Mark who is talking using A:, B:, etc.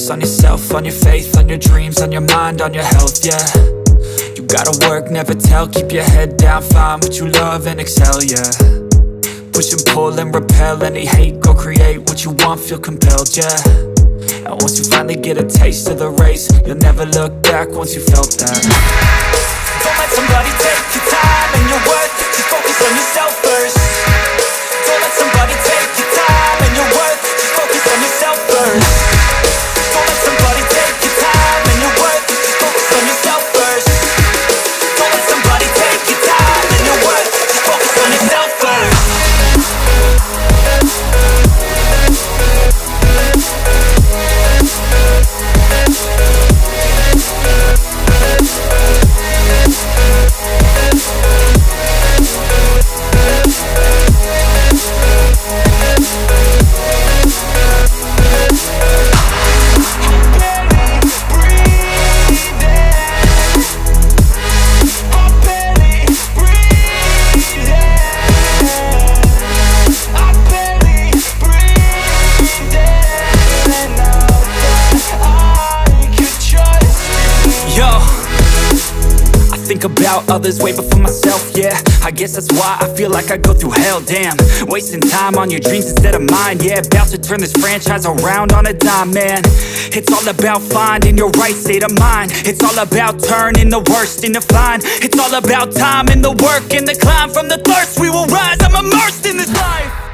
A: focus on yourself, on your faith, on your dreams, on your mind, on your health, yeah. You gotta work, never tell, keep your head down, find what you love and excel, yeah. Push and pull and repel any hate, go create what you want, feel compelled, yeah. And once you finally get a taste of the race, you'll never look back once you felt that. Don't let somebody take your time and your worth, just focus on yourself first. Don't let somebody take your time and your worth, just focus on yourself first. Don't let somebody take your time and your worth, just focus on yourself first. Don't let somebody take your time and your worth, just focus on yourself first. Think about others way before myself, yeah. I guess that's why I feel like I go through hell, damn. Wasting time on your dreams instead of mine, yeah. About to turn this franchise around on a dime, man. It's all about finding your right state of mind. It's all about turning the worst into fine. It's all about time and the work and the climb. From the thirst we will rise, I'm immersed in this life.